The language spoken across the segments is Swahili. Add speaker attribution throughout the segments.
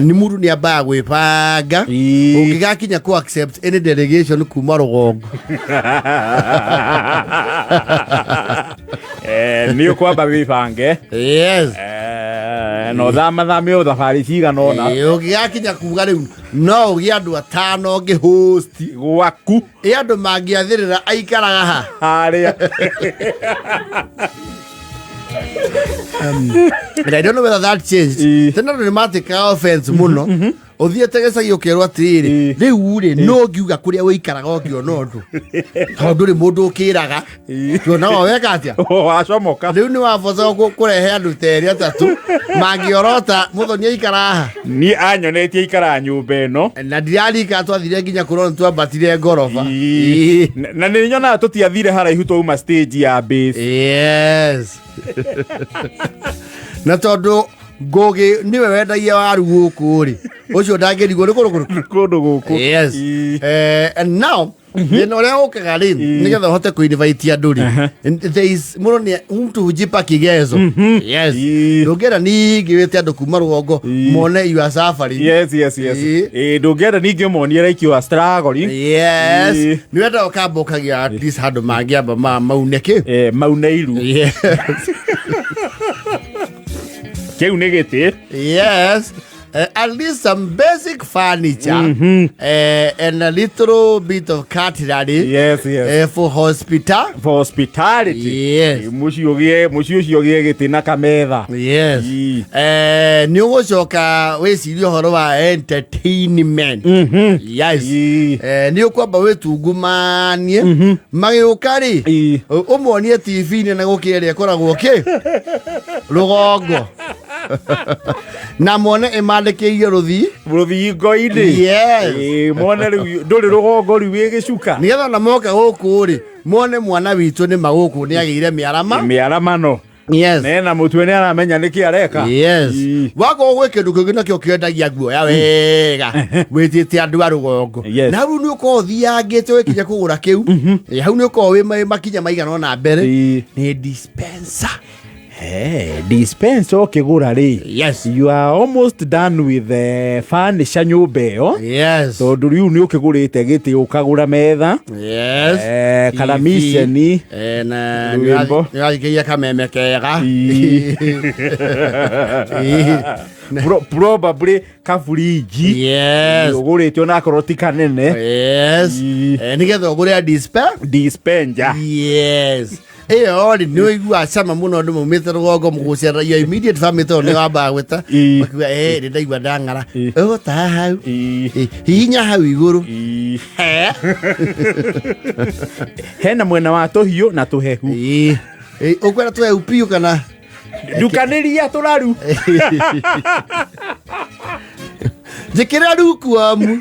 Speaker 1: ni mundu ni amba gwipanga ungigakinya ku accept any delegation kuma rugongo
Speaker 2: ni ukwamba wipange
Speaker 1: yes
Speaker 2: no thame uthabari ciga nona
Speaker 1: ungigakinya kuga riu no ugi andu atano ngi host
Speaker 2: gwaku
Speaker 1: andu mangiathirira aikaraga ha
Speaker 2: haria
Speaker 1: and I don't know whether that changed. Tena no matika offense muno. Othiete gecagi ukirwa atiri riu ri no ngiuga kuria wikaraga ukiona undu tondu ri mundu ukiraga tuona weka atia
Speaker 2: wacomoka
Speaker 1: riu ni waboza kurehe andu teri atatu mangiorota muthonia ikaraha
Speaker 2: ni anyonetie ikara nyumba ino
Speaker 1: na ndirarika twathire nginya kurona twambatire ngorofa
Speaker 2: na ni nyona tutiathire haraihu twauma stage ya base
Speaker 1: yes na tondu Goge niwe wendagia waru guku ri ucio ndangirigwo ni
Speaker 2: kundu guku
Speaker 1: yes and now then ore okaga ri nigetha hote ku invite andu ri there is muno ni mtu hujipa kigezo yes ndungera ningi wete andu kuma rugongo mone you are suffering
Speaker 2: yes ndungera ningi monie like you are struggling
Speaker 1: yes ni wenda ukambokagia at least handu mangiamba mauneke
Speaker 2: mauneiru yes
Speaker 1: yes at least some basic furniture and a little bit of cutlery
Speaker 2: yes
Speaker 1: for
Speaker 2: hospitality
Speaker 1: yes
Speaker 2: mucio gie giti na kametha
Speaker 1: yes ni ugucoka wicirio horo wa entertainment yes ni ukwamba wetungumanie magiukari umuonie TV ni na gukiria koragwo ki rugongo na mone imandikeiye ruthi
Speaker 2: ngoini
Speaker 1: yes
Speaker 2: mone riu nduri rugongo riu wigicuka
Speaker 1: nigetha na moka guku ri mone mwana witu ni maguku ni agire miarama
Speaker 2: no
Speaker 1: yes
Speaker 2: nena mutwe ni aramenya niki areka
Speaker 1: yes wako gwe kindu kingi nakio kiendagia guo ya wega witite andu arugongo na ru ni uko thiangite wikinya kugura kiu hau ni uko wi makinya maigana na mbere ni dispenser
Speaker 2: dispenser okigura ri
Speaker 1: yes
Speaker 2: you are almost done with the furniture nyumba yo
Speaker 1: yes
Speaker 2: so riu ni ukigurite giti ukagura metha
Speaker 1: yes
Speaker 2: kana misheni
Speaker 1: na ni agikia kameme kega
Speaker 2: probably kafuriji
Speaker 1: yes
Speaker 2: ugurite ona koroti kanene
Speaker 1: yes nigetha ugure
Speaker 2: dispenser
Speaker 1: yes ori ni igua sama muno ndu mumite rugongo mugucera your immediate family to ni wamba gwita makiwa ni ndaigua ndangara ta hau hinya hau iguru
Speaker 2: hena mwena wa tohiu na tuhehu
Speaker 1: ukwera tuhehu piu kana
Speaker 2: dukaniria turaru
Speaker 1: jikira ruku amu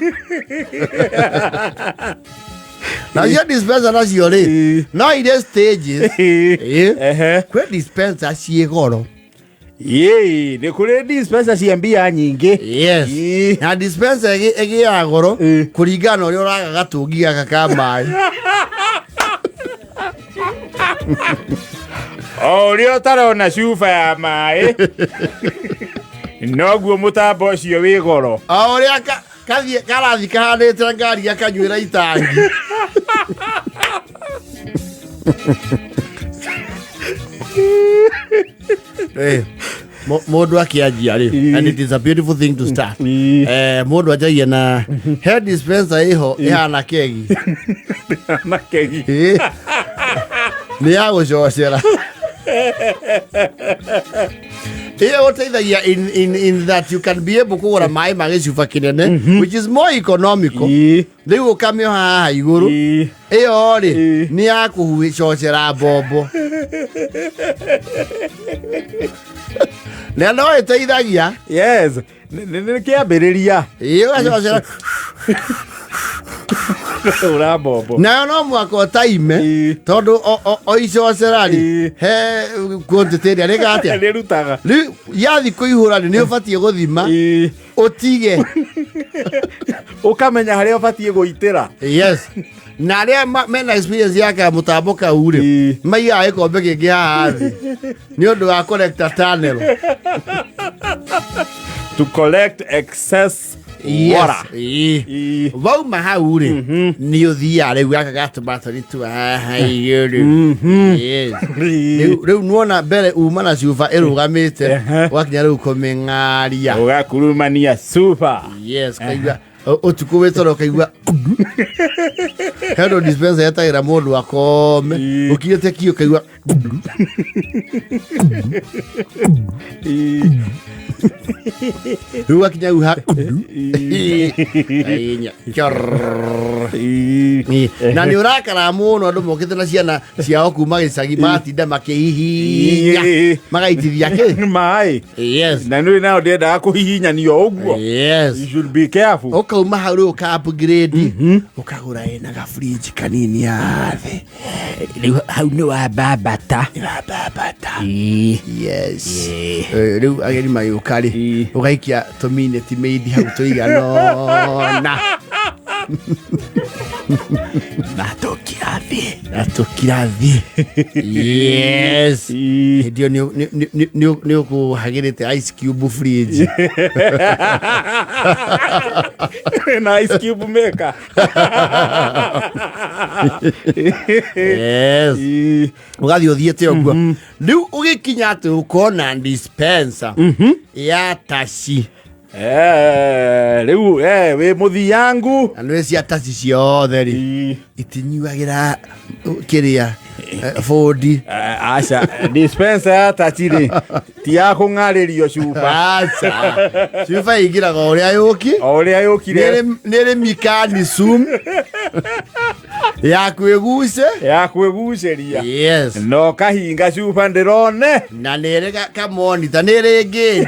Speaker 1: now your dispenser as you already now it is stages kwe dispenser ciegoro
Speaker 2: ni kuri dispenser ciambia nyingi
Speaker 1: yes na dispenser egi ya goro kuringana uri uraga gatungi gaka ka maai
Speaker 2: rio tarona cuba ya maai noguo mutambo ucio wi goro
Speaker 1: uria karathi kahandite ngari akanyuira itangi mundu akianjia ri and it is a beautiful thing to start mundu ajagia na hair dispenser iho ihana kegi ni ya gucocera in that you can be able kugura mai magicuba kinene which is more economical riu ukamio haha iguru iyo ri ni ya kuhuicocera bombo na no iteithagia
Speaker 2: yes ni kiambiriria
Speaker 1: iyo acocera
Speaker 2: ura bombo
Speaker 1: na no mwako time tondu oicocera ri he quantity ri gatia
Speaker 2: ni rutaga
Speaker 1: ri yathi kuihura ni ubatie guthima utige
Speaker 2: ukamenya haria ubatie guitira
Speaker 1: yes na ria mena experience yake mutambo ka ure maiya ikombe kingi haha ni undu wa connector tunnel
Speaker 2: to collect excess water.
Speaker 1: Wauma hau rĩ nĩ ũthiaga rĩu gaka gatomato nĩ tuhahaigĩ rĩu nuona mbere uma na cuba ĩrũgamĩte ũgakinya rĩu kũmĩng'aria
Speaker 2: ũgakurumania super.
Speaker 1: kaigua ũtukũ wĩtoro kaigua hendo dispenser yetagĩra mũndũ akome ũkinyĩte kio kaigua rĩu akinya rĩu na nĩ ũrakara mũno andũ mokĩte na ciana ciao kuma gĩcagi matinda makĩhihinya magaitithia
Speaker 2: maĩ. Na nĩ nao ndĩendaga kũhihinyanio ũguo. You should be careful.
Speaker 1: Ũkauma hau rĩu ũka-upgrade ũkagũra ĩna gafridge kanini hathĩ rĩu hau nĩ wambambata rĩu ageni magĩũka rĩ ũgaikia tũmineti meidi hau tũiganona na tũkirathi hĩndĩ ĩyo nĩ ũkũhagĩrĩte ice cube fridge
Speaker 2: na ice cube maker.
Speaker 1: Ũgathiĩ ũthiĩte ũguo rĩu ũgĩkinya atĩ ũkona dispenser ya taci
Speaker 2: rĩu wĩ mũthiangu
Speaker 1: na nĩ cia taci ciothe rĩ itinyuagĩra kĩrĩa bodi
Speaker 2: aca dispenser ya taci rĩ ti ya kũng'arĩrio cuba.
Speaker 1: aca cuba ĩingĩraga ũrĩa
Speaker 2: yũkire
Speaker 1: nĩ ĩrĩ mechanism ya kwĩgucĩria
Speaker 2: no kahinga cuba ndĩrone
Speaker 1: na nĩ ĩrĩ kamonita nĩ ĩrĩ gauge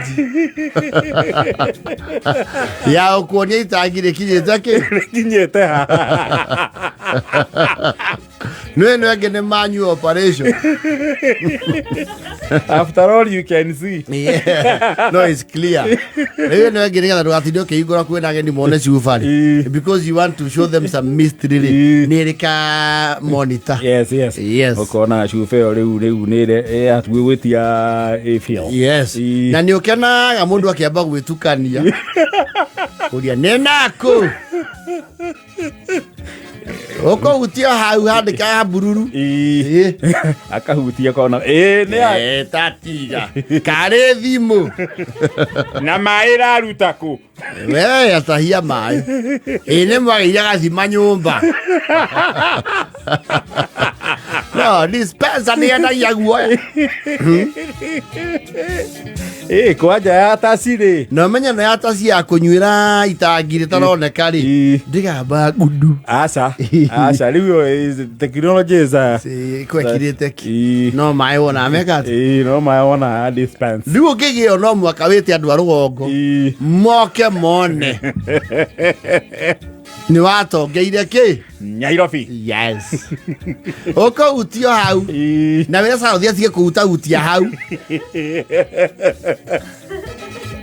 Speaker 1: ya ũkuonia itangi rĩkinyĩte
Speaker 2: ha
Speaker 1: nĩ ĩno ĩngĩ nĩ manual operation.
Speaker 2: After all you can see.
Speaker 1: No, it's clear. Rĩu ĩno ĩngĩ nĩgetha ndũgatinde ũkĩhingũra kwĩna ageni mone cuba rĩ because you want to show them some mystery rĩ nĩ ĩrĩ ka monitor.
Speaker 2: Ũkona cuba ĩyo rĩu nĩ ĩrĩ gwĩtia ĩfeel.
Speaker 1: Na nĩ ũkenaga mũndũ akĩamba gwĩtukania ũria nĩ nakũ ũkũhutia hau handĩkaga bururu
Speaker 2: akahutia kona
Speaker 1: nĩ tatiga karĩ thimũ
Speaker 2: na maĩ raruta kũ
Speaker 1: we atahia maĩ nĩ mwagĩire gathima nyũmba no dispenser nĩ endagia guoya
Speaker 2: kwanja ya taci rĩ
Speaker 1: no menya no ya taci ya kũnyuĩra itangi rĩtaroneka rĩ ndĩgamba gundu
Speaker 2: aca rĩu technology is
Speaker 1: kwekirĩte ki no maĩ wona meka
Speaker 2: no maĩ wona dispenser
Speaker 1: rĩu ũngĩgĩo no mwaka wĩte andũ a rũgongo moke mone nĩ watongeire kĩ
Speaker 2: Nyairobi.
Speaker 1: Ũkũhutio hau na wĩra Saudi atige kũhutahutia hau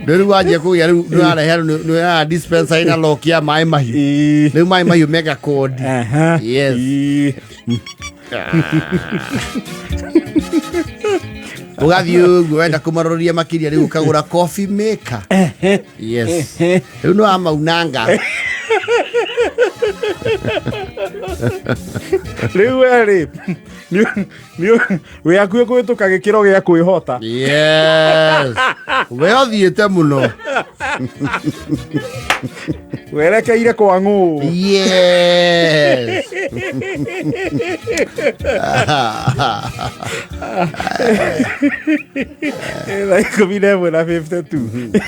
Speaker 1: rĩu wanjia kũgĩa rĩu nĩũrarehe dispenser ĩna lock ya maĩ mahiũ rĩu maĩ mahiũ mega code ũgathiĩ ũguo wenda kũmarũrĩria makĩria rĩu ũkagũra coffee maker rĩu nĩ wamaunanga
Speaker 2: rĩu werĩ wĩ hakuhĩ kũhĩtũka gĩkĩro gĩa kwĩhota
Speaker 1: we ũthiĩte mũno
Speaker 2: werekeire kwa ng'ũ thaa 11:52